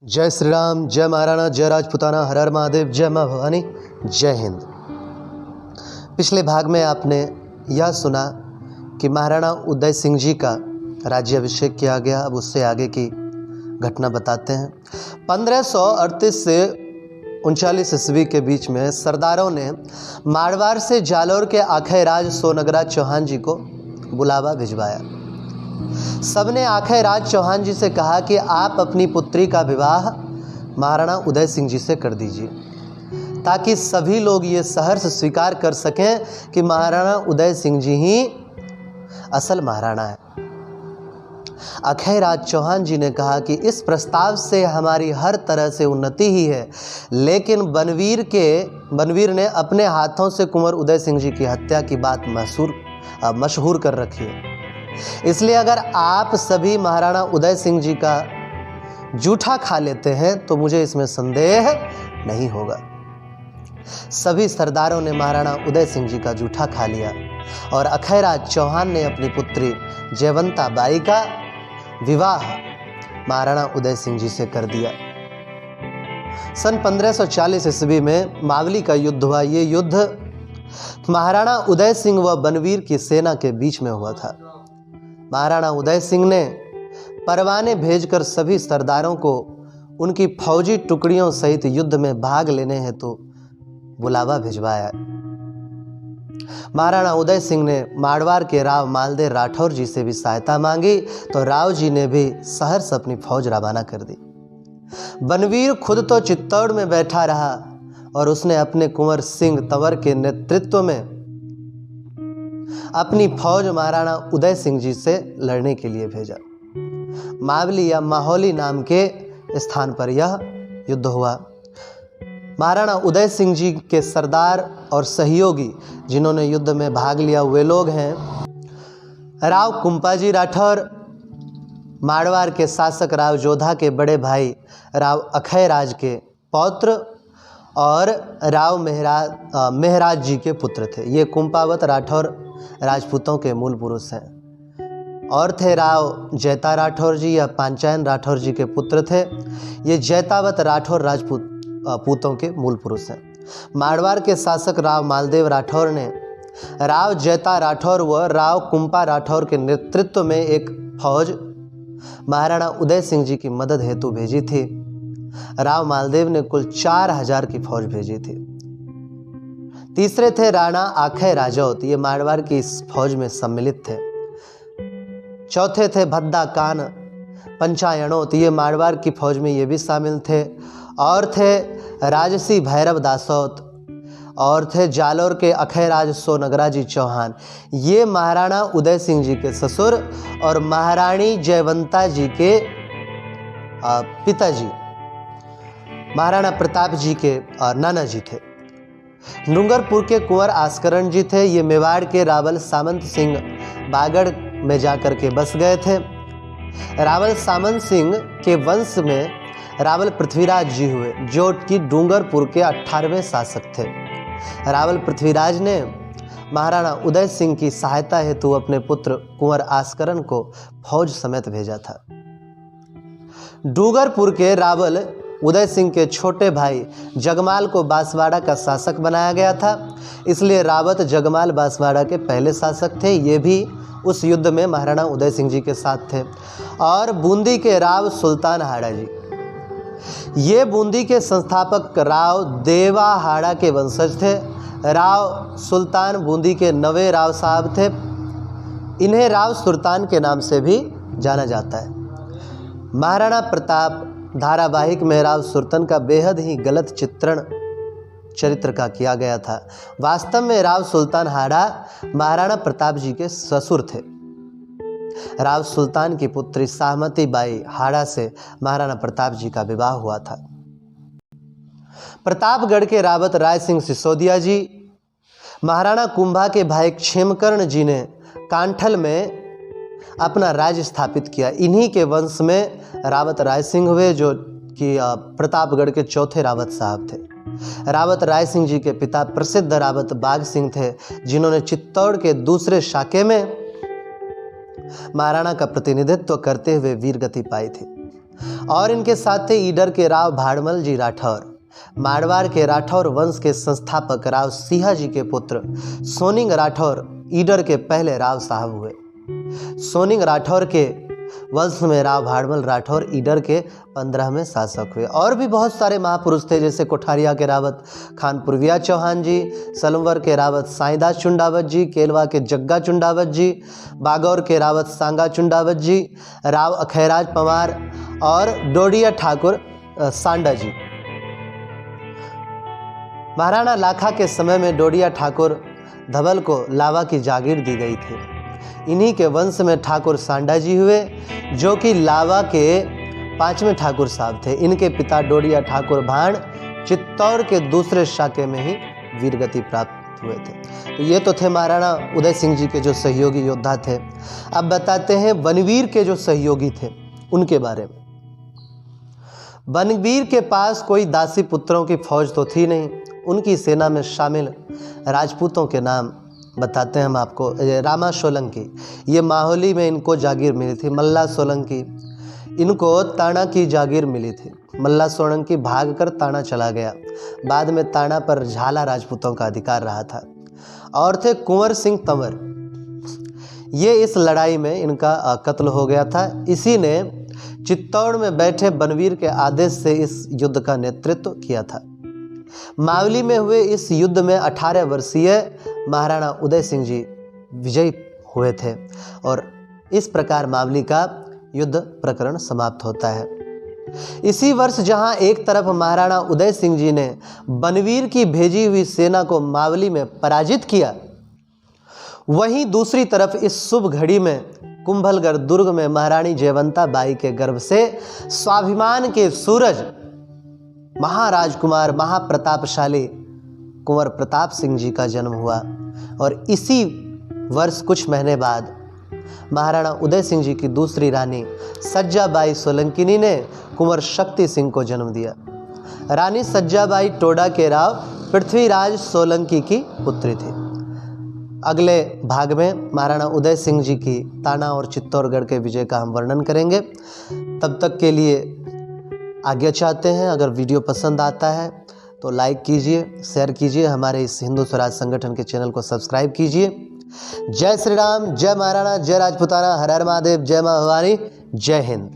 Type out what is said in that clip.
जय श्री राम, जय महाराणा, जय राजपुताना, हर हर महादेव, जय माँ भवानी, जय हिंद। पिछले भाग में आपने यह सुना कि महाराणा उदय सिंह जी का राज्याभिषेक किया गया। अब उससे आगे की घटना बताते हैं। 1538 से 39 ईस्वी के बीच में सरदारों ने मारवाड़ से जालौर के आखैराज सोनगराज चौहान जी को बुलावा भिजवाया। सबने आखैराज चौहान जी से कहा कि आप अपनी पुत्री का विवाह महाराणा उदय सिंह जी से कर दीजिए, ताकि सभी लोग ये सहर्ष स्वीकार कर सकें कि महाराणा उदय सिंह जी ही असल महाराणा है। आखैराज चौहान जी ने कहा कि इस प्रस्ताव से हमारी हर तरह से उन्नति ही है, लेकिन बनवीर ने अपने हाथों से कुंवर उदय सिंह जी की हत्या की बात मशहूर कर रखी है। इसलिए अगर आप सभी महाराणा उदय सिंह जी का जूठा खा लेते हैं तो मुझे इसमें संदेह नहीं होगा। सभी सरदारों ने महाराणा उदय सिंह जी का जूठा खा लिया और आखैराज चौहान ने अपनी पुत्री जयवंता बाई का विवाह महाराणा उदय सिंह जी से कर दिया। सन 1540 ईस्वी में मावली का युद्ध हुआ। ये युद्ध महाराणा उदय सिंह व बनवीर की सेना के बीच में हुआ था। महाराणा उदय सिंह ने परवाने भेजकर सभी सरदारों को उनकी फौजी टुकड़ियों सहित युद्ध में भाग लेने हेतु बुलावा भिजवाया। महाराणा उदय सिंह ने मारवाड़ के राव मालदेव राठौर जी से भी सहायता मांगी, तो राव जी ने भी सहर्ष अपनी फौज रवाना कर दी। बनवीर खुद तो चित्तौड़ में बैठा रहा और उसने अपने कुंवर सिंह तंवर के नेतृत्व में अपनी फौज महाराणा उदय सिंह जी से लड़ने के लिए भेजा। मावली या माहौली नाम के स्थान पर यह युद्ध हुआ। महाराणा उदय सिंह जी के सरदार और सहयोगी जिन्होंने युद्ध में भाग लिया वे लोग हैं राव कुंपाजी राठौर, मारवाड़ के शासक राव जोधा के बड़े भाई राव अखैराज के पौत्र और राव मेहराज जी के पुत्र थे। ये कुंपावत राठौर राजपूतों के मूल पुरुष हैं। और थे राव जैता राठौर जी या पांचायन राठौर जी के पुत्र थे। ये जैतावत राठौर राजपूतों के मूल पुरुष हैं। मारवाड़ के शासक राव मालदेव राठौर ने राव जैता राठौर व राव कुंपा राठौर के नेतृत्व में एक फौज महाराणा उदय सिंह जी की मदद हेतु भेजी थी। राव मालदेव ने कुल 4000 की फौज भेजी थी। तीसरे थे राणा आखै राजौत, ये मारवाड़ की इस फौज में सम्मिलित थे। चौथे थे भद्दा कान पंचायणोत, ये मारवाड़ की फौज में ये भी शामिल थे। और थे राजसी भैरव दासौत, और थे जालौर के अखैराज सोनगराजी चौहान, ये महाराणा उदय सिंह जी के ससुर और महारानी जयवंता जी के पिताजी महाराणा प्रताप जी के नाना जी थे। डूंगरपुर के कुंवर आस्करण जी थे। ये मेवाड़ के रावल सामंत सिंह बागड़ में जाकर के बस गए थे। रावल सामंत सिंह के वंश में रावल पृथ्वीराज जी हुए, जो कि डूंगरपुर के 18वें शासक थे। रावल पृथ्वीराज ने महाराणा उदय सिंह की सहायता हेतु अपने पुत्र कुंवर आस्करण को फौज समेत भेजा था। डूंगरपुर के रावल उदय सिंह के छोटे भाई जगमाल को बांसवाड़ा का शासक बनाया गया था, इसलिए रावत जगमाल बांसवाड़ा के पहले शासक थे। ये भी उस युद्ध में महाराणा उदय सिंह जी के साथ थे। और बूंदी के राव सुल्तान हाड़ा जी, ये बूंदी के संस्थापक राव देवा हाड़ा के वंशज थे। राव सुल्तान बूंदी के नवे राव साहब थे। इन्हें राव सुल्तान के नाम से भी जाना जाता है। महाराणा प्रताप धारावाहिक में राव सुल्तान का बेहद ही गलत चित्रण चरित्र का किया गया था। वास्तव में राव सुल्तान हाड़ा महाराणा प्रताप जी के ससुर थे। राव सुल्तान की पुत्री साहमती बाई हाड़ा से महाराणा प्रताप जी का विवाह हुआ था। प्रतापगढ़ के रावत राय सिंह सिसोदिया जी, महाराणा कुंभा के भाई क्षेमकर्ण जी ने कांठल में अपना राज्य स्थापित किया। इन्हीं के वंश में रावत राय सिंह हुए, जो कि प्रतापगढ़ के चौथे रावत साहब थे। रावत राय सिंह जी के पिता प्रसिद्ध रावत बाघ सिंह थे, जिन्होंने चित्तौड़ के दूसरे शाके में महाराणा का प्रतिनिधित्व करते हुए वीरगति पाई थी। और इनके साथ थे ईडर के राव भाड़मल जी राठौर। मारवाड़ के राठौर वंश के संस्थापक राव सिंहा जी के पुत्र सोनिंग राठौर ईडर के पहले राव साहब हुए। सोनिंग राठौर के वंश में राव भाड़मल राठौर ईडर के 15वें शासक हुए। और भी बहुत सारे महापुरुष थे, जैसे कोठारिया के रावत खानपुरविया चौहान जी, सलमवर के रावत साईदास चुंडावत जी, केलवा के जग्गा चुंडावत जी, बागौर के रावत सांगा चुंडावत जी, राव अखैराज पंवार और डोडिया ठाकुर सांडा जी। महाराणा लाखा के समय में डोडिया ठाकुर धवल को लावा की जागीर दी गई थी। इन्हीं के वंश में ठाकुर सांडा जी हुए, जो कि लावा के 5वें ठाकुर साहब थे। इनके पिता डोडिया ठाकुर भाण चित्तौड़ के दूसरे शाके में ही वीरगति प्राप्त हुए थे। तो ये तो थे महाराणा उदय सिंह जी के जो सहयोगी योद्धा थे। अब बताते हैं बनवीर के जो सहयोगी थे उनके बारे में। बनवीर के पास कोई दासी पुत्रों की फौज तो थी नहीं। उनकी सेना में शामिल राजपूतों के नाम बताते हैं हम आपको। रामा सोलंकी, ये माहौली में इनको जागीर मिली थी। मल्ला सोलंकी, इनको ताना की जागीर मिली थी। मल्ला सोलंकी भागकर ताना चला गया। बाद में ताना पर झाला राजपूतों का अधिकार रहा था। और थे कुंवर सिंह तंवर, ये इस लड़ाई में इनका कत्ल हो गया था। इसी ने चित्तौड़ में बैठे बनवीर के आदेश से इस युद्ध का नेतृत्व किया था। मावली में हुए इस युद्ध में 18 वर्षीय महाराणा उदय सिंह जी विजयी हुए थे और इस प्रकार मावली का युद्ध प्रकरण समाप्त होता है। इसी वर्ष जहां एक तरफ महाराणा उदय सिंह जी ने बनवीर की भेजी हुई सेना को मावली में पराजित किया, वहीं दूसरी तरफ इस शुभ घड़ी में कुंभलगढ़ दुर्ग में महारानी जयवंता बाई के गर्भ से स्वाभिमान के सूरज महाराजकुमार महाप्रतापशाली कुंवर प्रताप सिंह जी का जन्म हुआ। और इसी वर्ष कुछ महीने बाद महाराणा उदय सिंह जी की दूसरी रानी सज्जाबाई सोलंकिनी ने कुंवर शक्ति सिंह को जन्म दिया। रानी सज्जाबाई टोडा के राव पृथ्वीराज सोलंकी की पुत्री थी। अगले भाग में महाराणा उदय सिंह जी की ताना और चित्तौड़गढ़ के विजय का हम वर्णन करेंगे। तब तक के लिए आज्ञा चाहते हैं। अगर वीडियो पसंद आता है तो लाइक कीजिए, शेयर कीजिए, हमारे इस हिंदू स्वराज संगठन के चैनल को सब्सक्राइब कीजिए। जय श्री राम, जय महाराणा, जय राजपूताना, हर हर महादेव, जय माँ भवानी, जय हिंद।